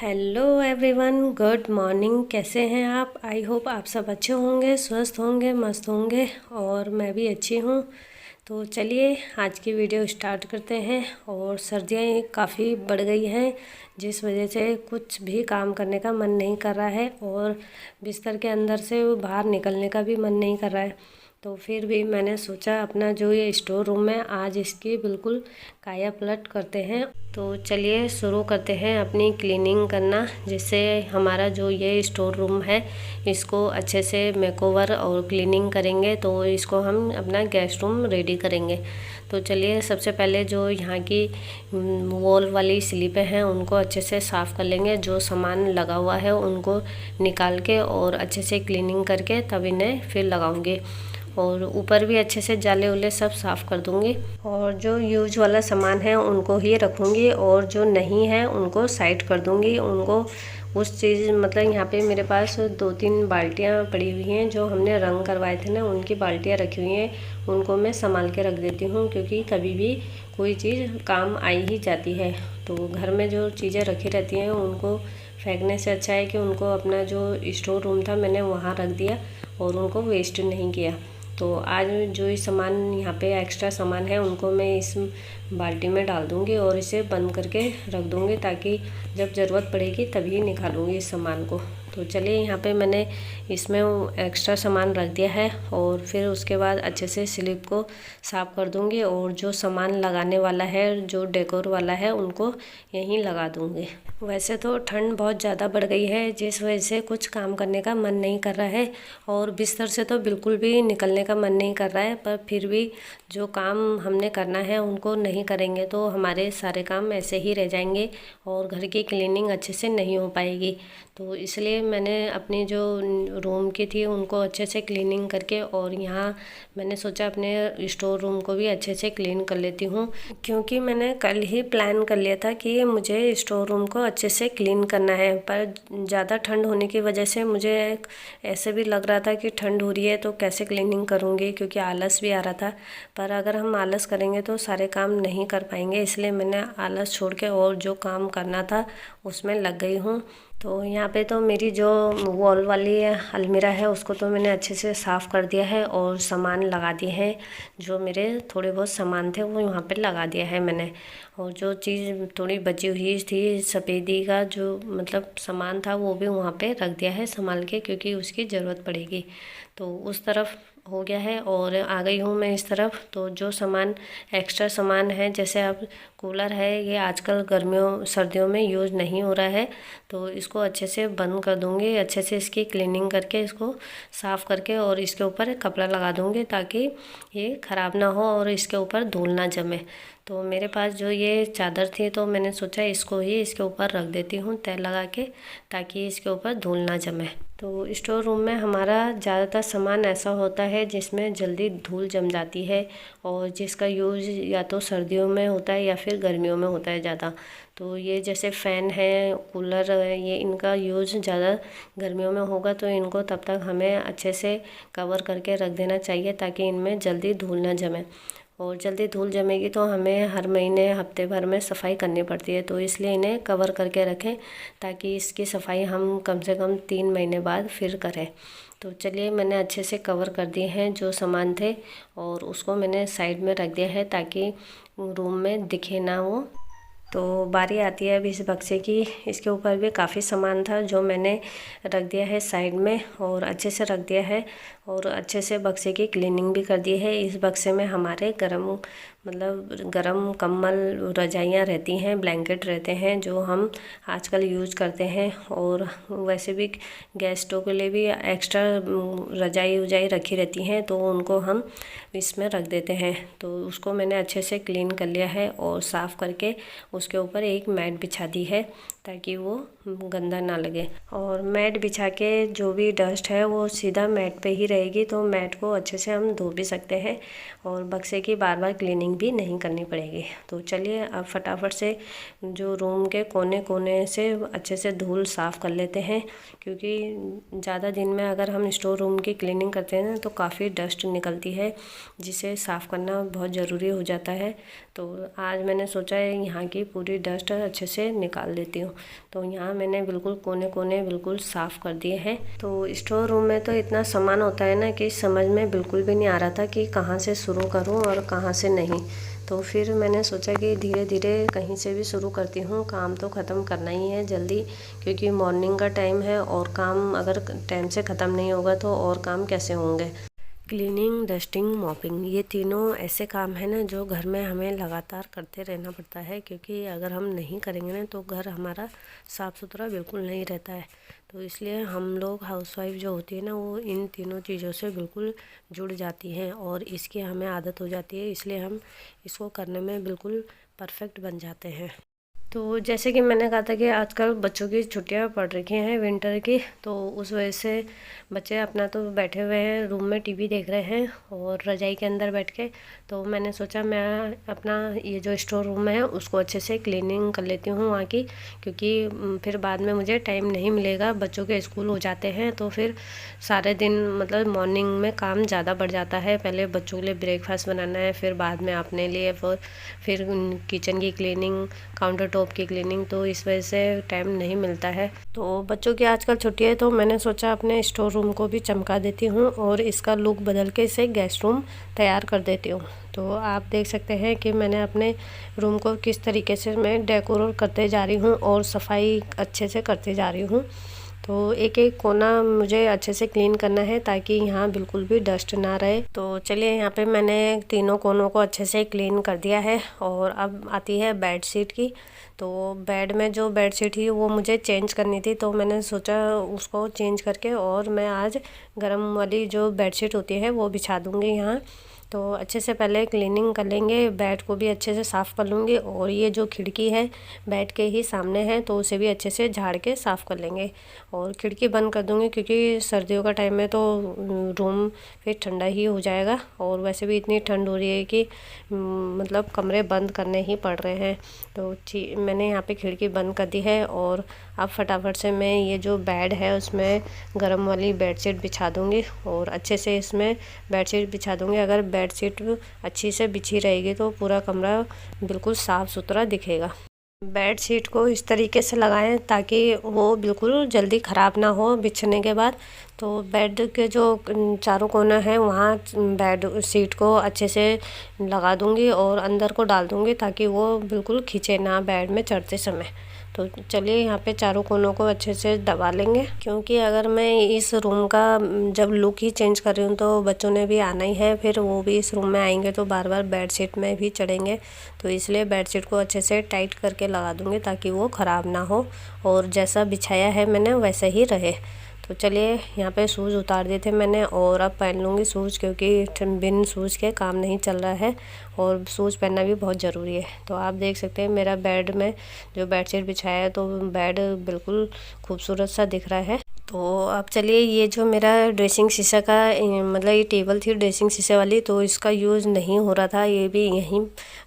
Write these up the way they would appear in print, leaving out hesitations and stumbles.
Hello everyone, good morning. कैसे हैं आप? आई होप आप सब अच्छे होंगे, स्वस्थ होंगे, मस्त होंगे और मैं भी अच्छी हूँ। तो चलिए आज की वीडियो स्टार्ट करते हैं। और सर्दियाँ काफ़ी बढ़ गई हैं, जिस वजह से कुछ भी काम करने का मन नहीं कर रहा है और बिस्तर के अंदर से बाहर निकलने का भी मन नहीं कर रहा है। तो फिर भी मैंने सोचा अपना जो ये स्टोर रूम है, आज इसकी बिल्कुल काया पलट करते हैं। तो चलिए शुरू करते हैं अपनी क्लीनिंग करना, जिससे हमारा जो ये स्टोर रूम है इसको अच्छे से मेकओवर और क्लीनिंग करेंगे। तो इसको हम अपना गेस्ट रूम रेडी करेंगे। तो चलिए सबसे पहले जो यहाँ की वॉल वाली स्लिपें हैं उनको अच्छे से साफ़ कर लेंगे। जो सामान लगा हुआ है उनको निकाल के और अच्छे से क्लीनिंग करके तब इन्हें फिर लगाऊंगी। और ऊपर भी अच्छे से जाले उले सब साफ़ कर दूंगी। और जो यूज वाला सामान है उनको ही रखूंगी और जो नहीं है उनको साइड कर दूंगी। उनको उस चीज़ मतलब यहाँ पे मेरे पास 2-3 बाल्टियाँ पड़ी हुई हैं, जो हमने रंग करवाए थे ना, उनकी बाल्टियाँ रखी हुई हैं। उनको मैं संभाल के रख देती हूँ, क्योंकि कभी भी कोई चीज़ काम आई ही जाती है। तो घर में जो चीज़ें रखी रहती हैं उनको फेंकने से अच्छा है कि उनको अपना जो स्टोर रूम था मैंने वहाँ रख दिया और उनको वेस्ट नहीं किया। तो आज जो ये सामान यहाँ पे एक्स्ट्रा सामान है उनको मैं इस बाल्टी में डाल दूँगी और इसे बंद करके रख दूँगी, ताकि जब ज़रूरत पड़ेगी तभी निकालूँगी इस सामान को। तो चलिए यहाँ पे मैंने इसमें एक्स्ट्रा सामान रख दिया है और फिर उसके बाद अच्छे से स्लिप को साफ़ कर दूँगी। और जो सामान लगाने वाला है, जो डेकोर वाला है, उनको यहीं लगा दूँगी। वैसे तो ठंड बहुत ज़्यादा बढ़ गई है, जिस वजह से कुछ काम करने का मन नहीं कर रहा है और बिस्तर से तो बिल्कुल भी निकलने का मन नहीं कर रहा है। पर फिर भी जो काम हमने करना है उनको नहीं करेंगे तो हमारे सारे काम ऐसे ही रह जाएंगे और घर की क्लीनिंग अच्छे से नहीं हो पाएगी। तो इसलिए मैंने अपनी जो रूम की थी उनको अच्छे से क्लीनिंग करके, और यहाँ मैंने सोचा अपने स्टोर रूम को भी अच्छे से क्लीन कर लेती हूँ, क्योंकि मैंने कल ही प्लान कर लिया था कि मुझे स्टोर रूम को अच्छे से क्लीन करना है। पर ज़्यादा ठंड होने की वजह से मुझे ऐसे भी लग रहा था कि ठंड हो रही है तो कैसे क्लीनिंग करूँगी, क्योंकि आलस भी आ रहा था। पर अगर हम आलस करेंगे तो सारे काम नहीं कर पाएंगे, इसलिए मैंने आलस छोड़ के और जो काम करना था उसमें लग गई हूँ। तो यहाँ पे तो मेरी जो वॉल वाली अलमीरा है उसको तो मैंने अच्छे से साफ़ कर दिया है और सामान लगा दिए हैं। जो मेरे थोड़े बहुत सामान थे वो यहाँ पे लगा दिया है मैंने। और जो चीज़ थोड़ी बची हुई थी सफ़ेदी का जो मतलब सामान था वो भी वहाँ पे रख दिया है संभाल के, क्योंकि उसकी ज़रूरत पड़ेगी। तो उस तरफ हो गया है और आ गई हूँ मैं इस तरफ। तो जो सामान एक्स्ट्रा सामान है, जैसे अब कूलर है, ये आजकल गर्मियों सर्दियों में यूज़ नहीं हो रहा है, तो इसको अच्छे से बंद कर दूँगी। अच्छे से इसकी क्लीनिंग करके इसको साफ़ करके और इसके ऊपर कपड़ा लगा दूँगी, ताकि ये ख़राब ना हो और इसके ऊपर धूल ना जमे। तो मेरे पास जो ये चादर थी तो मैंने सोचा इसको ही इसके ऊपर रख देती हूँ तय लगा के, ताकि इसके ऊपर धूल ना जमे। तो स्टोर रूम में हमारा ज़्यादातर सामान ऐसा होता है जिसमें जल्दी धूल जम जाती है और जिसका यूज़ या तो सर्दियों में होता है या फिर गर्मियों में होता है ज़्यादा। तो ये जैसे फ़ैन है, कूलर है, ये इनका यूज़ ज़्यादा गर्मियों में होगा, तो इनको तब तक हमें अच्छे से कवर करके रख देना चाहिए, ताकि इनमें जल्दी धूल ना जमे। और जल्दी धूल जमेगी तो हमें हर महीने हफ्ते भर में सफाई करनी पड़ती है, तो इसलिए इन्हें कवर करके रखें, ताकि इसकी सफाई हम कम से कम 3 महीने बाद फिर करें। तो चलिए मैंने अच्छे से कवर कर दिए हैं जो सामान थे और उसको मैंने साइड में रख दिया है, ताकि रूम में दिखे ना वो। तो बारी आती है अब इस बक्से की। इसके ऊपर भी काफ़ी सामान था जो मैंने रख दिया है साइड में और अच्छे से रख दिया है और अच्छे से बक्से की क्लीनिंग भी कर दी है। इस बक्से में हमारे गरम कंबल, रजाइयाँ रहती हैं, ब्लैंकेट रहते हैं जो हम आजकल यूज़ करते हैं। और वैसे भी गेस्टों के लिए भी एक्स्ट्रा रजाई वजाई रखी रहती हैं, तो उनको हम इसमें रख देते हैं। तो उसको मैंने अच्छे से क्लीन कर लिया है और साफ़ करके उसके ऊपर एक मैट बिछा दी है, ताकि वो गंदा ना लगे। और मैट बिछा के जो भी डस्ट है वो सीधा मैट पे ही रहेगी, तो मैट को अच्छे से हम धो भी सकते हैं और बक्से की बार बार क्लीनिंग भी नहीं करनी पड़ेगी। तो चलिए अब फटाफट से जो रूम के कोने कोने से अच्छे से धूल साफ़ कर लेते हैं, क्योंकि ज़्यादा दिन में अगर हम स्टोर रूम की क्लीनिंग करते हैं ना तो काफ़ी डस्ट निकलती है, जिसे साफ़ करना बहुत ज़रूरी हो जाता है। तो आज मैंने सोचा है यहाँ की पूरी डस्ट अच्छे से निकाल देती हूँ। हूँ। तो यहाँ मैंने बिल्कुल कोने कोने बिल्कुल साफ़ कर दिए हैं। तो स्टोर रूम में तो इतना सामान होता है ना कि समझ में बिल्कुल भी नहीं आ रहा था कि कहाँ से शुरू करूँ और कहाँ से नहीं। तो फिर मैंने सोचा कि धीरे धीरे कहीं से भी शुरू करती हूँ, काम तो ख़त्म करना ही है जल्दी, क्योंकि मॉर्निंग का टाइम है और काम अगर टाइम से ख़त्म नहीं होगा तो और काम कैसे होंगे। क्लीनिंग, डस्टिंग, मॉपिंग, ये तीनों ऐसे काम हैं ना जो घर में हमें लगातार करते रहना पड़ता है, क्योंकि अगर हम नहीं करेंगे ना तो घर हमारा साफ़ सुथरा बिल्कुल नहीं रहता है। तो इसलिए हम लोग हाउसवाइफ जो होती है ना वो इन तीनों चीज़ों से बिल्कुल जुड़ जाती हैं और इसकी हमें आदत हो जाती है, इसलिए हम इसको करने में बिल्कुल परफेक्ट बन जाते हैं। तो जैसे कि मैंने कहा था कि आजकल बच्चों की छुट्टियां पड़ रखी हैं विंटर की, तो उस वजह से बच्चे अपना तो बैठे हुए हैं रूम में टीवी देख रहे हैं और रज़ाई के अंदर बैठ के। तो मैंने सोचा मैं अपना ये जो स्टोर रूम है उसको अच्छे से क्लीनिंग कर लेती हूँ वहाँ की, क्योंकि फिर बाद में मुझे टाइम नहीं मिलेगा, बच्चों के स्कूल हो जाते हैं तो फिर सारे दिन मतलब मॉर्निंग में काम ज़्यादा बढ़ जाता है। पहले बच्चों के लिए ब्रेकफास्ट बनाना है, फिर बाद में अपने लिए, फिर किचन की क्लीनिंग, काउंटर टॉप की क्लीनिंग, तो इस वजह से टाइम नहीं मिलता है। तो बच्चों की आजकल छुट्टी है तो मैंने सोचा अपने स्टोर रूम को भी चमका देती हूँ और इसका लुक बदल के इसे गेस्ट रूम तैयार कर देती हूँ। तो आप देख सकते हैं कि मैंने अपने रूम को किस तरीके से मैं डेकोरेट करते जा रही हूँ और सफाई अच्छे से करते जा रही हूँ। तो एक एक कोना मुझे अच्छे से क्लीन करना है ताकि यहाँ बिल्कुल भी डस्ट ना रहे। तो चलिए यहाँ पे मैंने तीनों कोनों को अच्छे से क्लीन कर दिया है और अब आती है बेड शीट की। तो बेड में जो बेड शीट थी वो मुझे चेंज करनी थी, तो मैंने सोचा उसको चेंज करके और मैं आज गर्म वाली जो बेड शीट होती है वो बिछा दूँगी यहाँ। तो अच्छे से पहले क्लीनिंग कर लेंगे, बेड को भी अच्छे से साफ़ कर लूँगी और ये जो खिड़की है बेड के ही सामने है तो उसे भी अच्छे से झाड़ के साफ़ कर लेंगे और खिड़की बंद कर दूँगी, क्योंकि सर्दियों का टाइम है तो रूम फिर ठंडा ही हो जाएगा और वैसे भी इतनी ठंड हो रही है कि मतलब कमरे बंद करने ही पड़ रहे हैं। तो मैंने यहाँ पे खिड़की बंद कर दी है और अब फटाफट से मैं ये जो बेड है उसमें गर्म वाली बेडशीट बिछा दूँगी और अच्छे से इसमें बेडशीट बिछा दूँगी। अगर बेडशीट अच्छी से बिछी रहेगी तो पूरा कमरा बिल्कुल साफ़ सुथरा दिखेगा। बेड शीट को इस तरीके से लगाएं ताकि वो बिल्कुल जल्दी ख़राब ना हो बिछने के बाद। तो बेड के जो चारों कोना है वहाँ बेड शीट को अच्छे से लगा दूँगी और अंदर को डाल दूँगी ताकि वो बिल्कुल खींचे ना बेड में चढ़ते समय। तो चलिए यहाँ पे चारों कोनों को अच्छे से दबा लेंगे, क्योंकि अगर मैं इस रूम का जब लुक ही चेंज कर रही हूँ तो बच्चों ने भी आना ही है, फिर वो भी इस रूम में आएंगे तो बार बार बेडशीट में भी चढ़ेंगे। तो इसलिए बेडशीट को अच्छे से टाइट करके लगा दूँगी ताकि वो ख़राब ना हो और जैसा बिछाया है मैंने वैसे ही रहे। तो चलिए यहाँ पे शूज़ उतार दिए थे मैंने और अब पहन लूँगी शूज़, क्योंकि बिन शूज़ के काम नहीं चल रहा है और शूज़ पहनना भी बहुत ज़रूरी है। तो आप देख सकते हैं मेरा बेड में जो बेडशीट बिछाया है तो बेड बिल्कुल खूबसूरत सा दिख रहा है। तो अब चलिए ये जो मेरा ड्रेसिंग शीशा का मतलब ये टेबल थी ड्रेसिंग शीशे वाली, तो इसका यूज़ नहीं हो रहा था, ये भी यहीं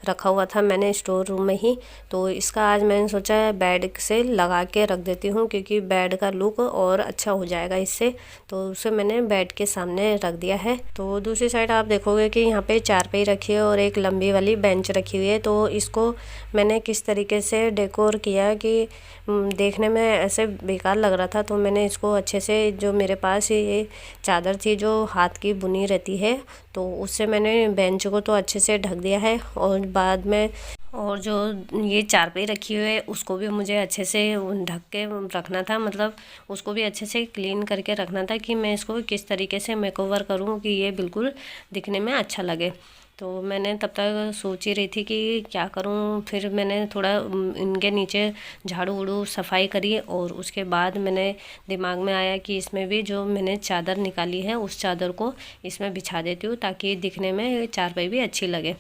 रखा हुआ था मैंने स्टोर रूम में ही। तो इसका आज मैंने सोचा बेड से लगा के रख देती हूँ, क्योंकि बेड का लुक और अच्छा हो जाएगा इससे। तो उसे मैंने बेड के सामने रख दिया है। तो दूसरी साइड आप देखोगे कि यहाँ पे चारपाई रखी है और एक लंबी वाली बेंच रखी हुई है। तो इसको मैंने किस तरीके से डेकोर किया कि देखने में ऐसे बेकार लग रहा था, तो मैंने इसको अच्छे से जो मेरे पास ये चादर थी जो हाथ की बुनी रहती है तो उससे मैंने बेंच को तो अच्छे से ढक दिया है और बाद में और जो ये चारपाई रखी हुई है उसको भी मुझे अच्छे से ढक के रखना था, मतलब उसको भी अच्छे से क्लीन करके रखना था कि मैं इसको किस तरीके से मेकओवर करूँ कि ये बिल्कुल दिखने में अच्छा लगे। तो मैंने तब तक सोच ही रही थी कि क्या करूं, फिर मैंने थोड़ा इनके नीचे झाड़ू उड़ू सफाई करी और उसके बाद मैंने दिमाग में आया कि इसमें भी जो मैंने चादर निकाली है उस चादर को इसमें बिछा देती हूँ ताकि दिखने में चारपाई भी अच्छी लगे।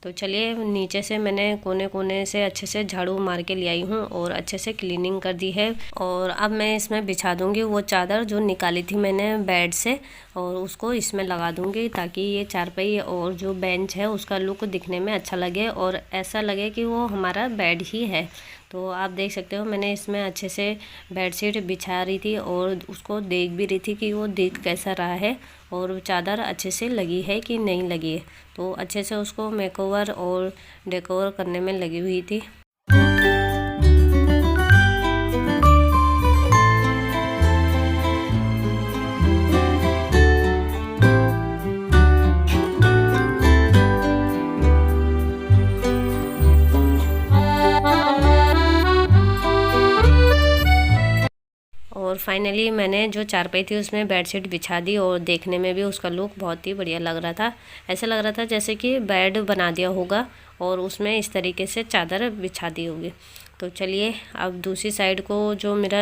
तो चलिए नीचे से मैंने कोने कोने से अच्छे से झाड़ू मार के ले आई हूँ और अच्छे से क्लीनिंग कर दी है और अब मैं इसमें बिछा दूँगी वो चादर जो निकाली थी मैंने बेड से और उसको इसमें लगा दूँगी ताकि ये चारपाई और जो बेंच है उसका लुक दिखने में अच्छा लगे और ऐसा लगे कि वो हमारा बेड ही है। तो आप देख सकते हो मैंने इसमें अच्छे से बेडशीट बिछा रही थी और उसको देख भी रही थी कि वो दिख कैसा रहा है और चादर अच्छे से लगी है कि नहीं लगी है। तो अच्छे से उसको मेकओवर और डेकोर करने में लगी हुई थी। फाइनली मैंने जो चारपाई थी उसमें बेडशीट बिछा दी और देखने में भी उसका लुक बहुत ही बढ़िया लग रहा था। ऐसा लग रहा था जैसे कि बेड बना दिया होगा और उसमें इस तरीके से चादर बिछा दी होगी। तो चलिए अब दूसरी साइड को, जो मेरा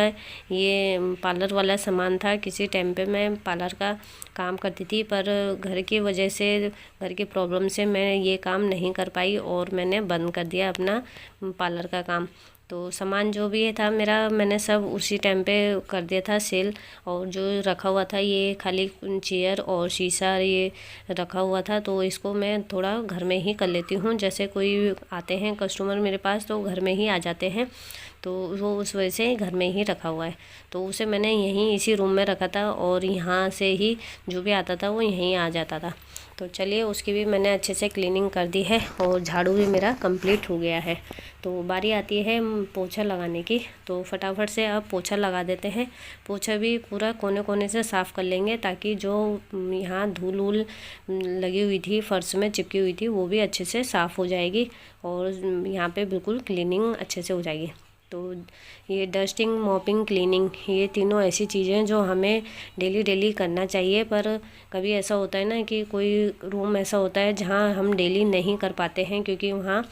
ये पार्लर वाला सामान था, किसी टाइम पे मैं पार्लर का काम करती थी पर घर की वजह से, घर की प्रॉब्लम से मैं ये काम नहीं कर पाई और मैंने बंद कर दिया अपना पार्लर का काम। तो सामान जो भी था मेरा, मैंने सब उसी टाइम पे कर दिया था सेल। और जो रखा हुआ था ये खाली चेयर और शीशा ये रखा हुआ था, तो इसको मैं थोड़ा घर में ही कर लेती हूँ। जैसे कोई आते हैं कस्टमर मेरे पास तो घर में ही आ जाते हैं, तो वो उस वजह से घर में ही रखा हुआ है। तो उसे मैंने यहीं इसी रूम में रखा था और यहाँ से ही जो भी आता था वो यहीं आ जाता था। तो चलिए उसकी भी मैंने अच्छे से क्लीनिंग कर दी है और झाड़ू भी मेरा कंप्लीट हो गया है। तो बारी आती है पोछा लगाने की, तो फटाफट से अब पोछा लगा देते हैं। पोछा भी पूरा कोने कोने से साफ़ कर लेंगे ताकि जो यहाँ धूल वूल लगी हुई थी, फर्श में चिपकी हुई थी, वो भी अच्छे से साफ़ हो जाएगी और यहाँ पे बिल्कुल क्लीनिंग अच्छे से हो जाएगी। तो ये डस्टिंग, मॉपिंग, क्लीनिंग, ये तीनों ऐसी चीज़ें हैं जो हमें डेली डेली करना चाहिए। पर कभी ऐसा होता है ना कि कोई रूम ऐसा होता है जहाँ हम डेली नहीं कर पाते हैं क्योंकि वहाँ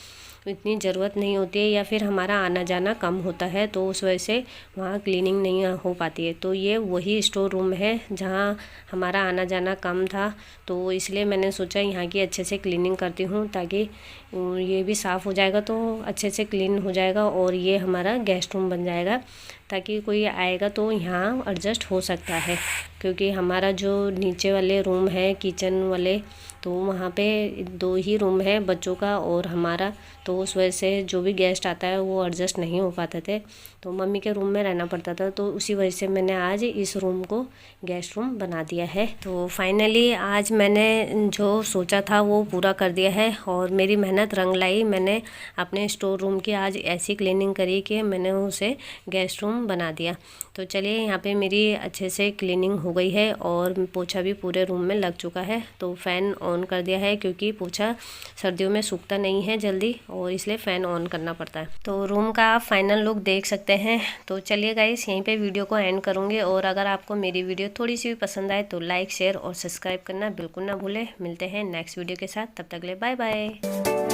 इतनी ज़रूरत नहीं होती है या फिर हमारा आना जाना कम होता है, तो उस वजह से वहाँ क्लीनिंग नहीं हो पाती है। तो ये वही स्टोर रूम है जहाँ हमारा आना जाना कम था, तो इसलिए मैंने सोचा यहाँ की अच्छे से क्लीनिंग करती हूँ ताकि ये भी साफ़ हो जाएगा तो अच्छे से क्लीन हो जाएगा और ये हमारा गेस्ट रूम बन जाएगा ताकि कोई आएगा तो यहाँ एडजस्ट हो सकता है। क्योंकि हमारा जो नीचे वाले रूम है किचन वाले, तो वहाँ पे 2 ही रूम है बच्चों का और हमारा, तो उस वजह से जो भी गेस्ट आता है वो एडजस्ट नहीं हो पाते थे, तो मम्मी के रूम में रहना पड़ता था। तो उसी वजह से मैंने आज इस रूम को गेस्ट रूम बना दिया है। तो फाइनली आज मैंने जो सोचा था वो पूरा कर दिया है और मेरी मेहनत रंग लाई। मैंने अपने स्टोर रूम की आज ऐसी क्लीनिंग करी कि मैंने उसे गेस्ट रूम बना दिया। तो चलिए यहाँ पे मेरी अच्छे से क्लीनिंग हो गई है और पोछा भी पूरे रूम में लग चुका है। तो फ़ैन ऑन कर दिया है क्योंकि पोछा सर्दियों में सूखता नहीं है जल्दी और इसलिए फ़ैन ऑन करना पड़ता है। तो रूम का आप फाइनल लुक देख सकते हैं। तो चलिए गाइस यहीं पे वीडियो को एंड करूँगी और अगर आपको मेरी वीडियो थोड़ी सी भी पसंद आए तो लाइक, शेयर और सब्सक्राइब करना बिल्कुल ना भूलें। मिलते हैं नेक्स्ट वीडियो के साथ, तब तक के लिए बाय बाय।